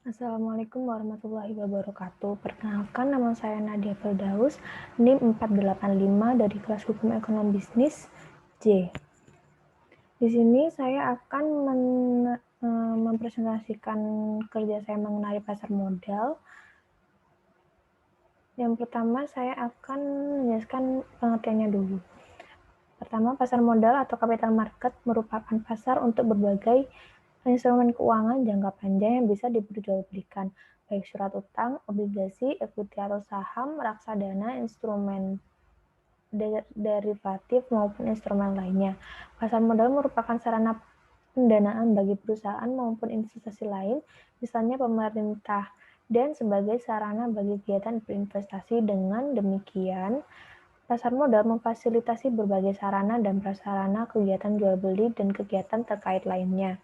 Assalamualaikum warahmatullahi wabarakatuh. Perkenalkan, nama saya Nadia Firdaus, NIM 485 dari kelas Hukum Ekonomi Bisnis J. Di sini saya akan mempresentasikan kerja saya mengenai pasar modal. Yang pertama, saya akan menjelaskan pengertiannya dulu. Pertama, pasar modal atau capital market merupakan pasar untuk berbagai instrumen keuangan jangka panjang yang bisa diperjualbelikan, baik surat utang, obligasi, ekuiti atau saham, reksadana, instrumen derivatif, maupun instrumen lainnya. Pasar modal merupakan sarana pendanaan bagi perusahaan maupun investasi lain, misalnya pemerintah, dan sebagai sarana bagi kegiatan berinvestasi. Dengan demikian, pasar modal memfasilitasi berbagai sarana dan prasarana kegiatan jual beli dan kegiatan terkait lainnya.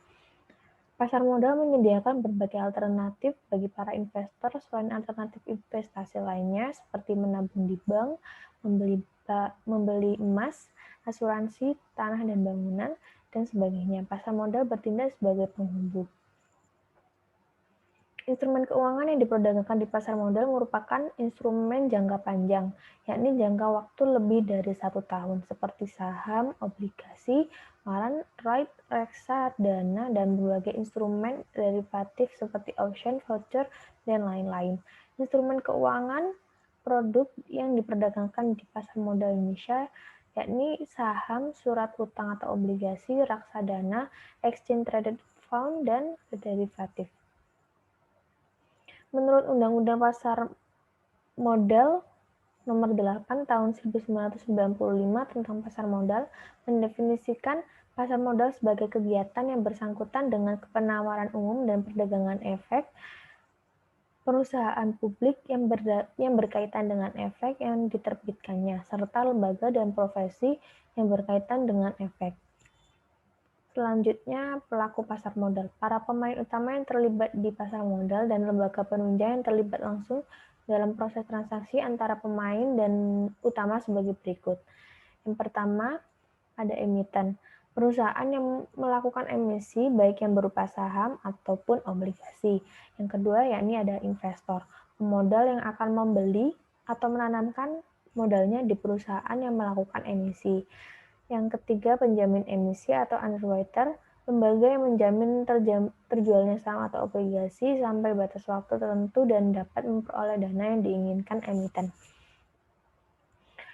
Pasar modal menyediakan berbagai alternatif bagi para investor selain alternatif investasi lainnya seperti menabung di bank, membeli emas, asuransi, tanah dan bangunan, dan sebagainya. Pasar modal bertindak sebagai penghubung. Instrumen keuangan yang diperdagangkan di pasar modal merupakan instrumen jangka panjang, yakni jangka waktu lebih dari 1 tahun, seperti saham, obligasi, warrant, right, reksadana, dan berbagai instrumen derivatif seperti option, voucher, dan lain-lain. Instrumen keuangan produk yang diperdagangkan di pasar modal Indonesia yakni saham, surat utang atau obligasi, reksadana, exchange traded fund, dan derivatif. Menurut Undang-Undang Pasar Modal Nomor 8 Tahun 1995 tentang Pasar Modal mendefinisikan pasar modal sebagai kegiatan yang bersangkutan dengan penawaran umum dan perdagangan efek perusahaan publik yang berkaitan dengan efek yang diterbitkannya, serta lembaga dan profesi yang berkaitan dengan efek. Selanjutnya, pelaku pasar modal. Para pemain utama yang terlibat di pasar modal dan lembaga penunjang yang terlibat langsung dalam proses transaksi antara pemain dan utama sebagai berikut. Yang pertama, ada emiten. Perusahaan yang melakukan emisi baik yang berupa saham ataupun obligasi. Yang kedua, yakni ada investor. Pemodal yang akan membeli atau menanamkan modalnya di perusahaan yang melakukan emisi. Yang ketiga, penjamin emisi atau underwriter, lembaga yang menjamin terjualnya saham atau obligasi sampai batas waktu tertentu dan dapat memperoleh dana yang diinginkan emiten.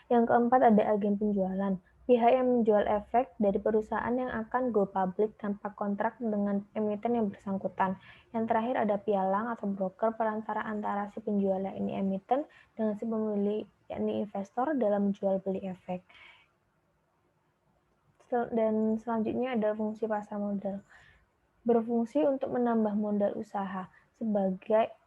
Yang keempat, ada agen penjualan, pihak yang menjual efek dari perusahaan yang akan go public tanpa kontrak dengan emiten yang bersangkutan. Yang terakhir, ada pialang atau broker, perantara antara si penjual yakni emiten dengan si pembeli yakni investor dalam jual beli efek. Dan selanjutnya ada fungsi pasar modal. Berfungsi untuk menambah modal usaha.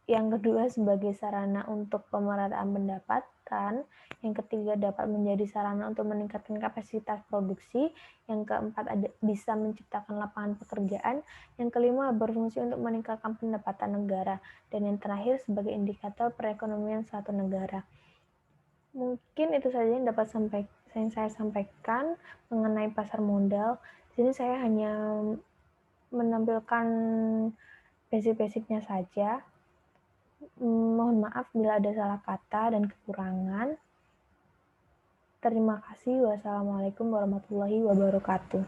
Yang kedua, sebagai sarana untuk pemerataan pendapatan. Yang ketiga, dapat menjadi sarana untuk meningkatkan kapasitas produksi. Yang keempat, bisa menciptakan lapangan pekerjaan. Yang kelima, berfungsi untuk meningkatkan pendapatan negara. Dan yang terakhir, sebagai indikator perekonomian suatu negara. Mungkin itu saja yang dapat saya sampaikan mengenai pasar modal. Di sini saya hanya menampilkan basic-basicnya saja. Mohon maaf bila ada salah kata dan kekurangan. Terima kasih. Wassalamualaikum warahmatullahi wabarakatuh.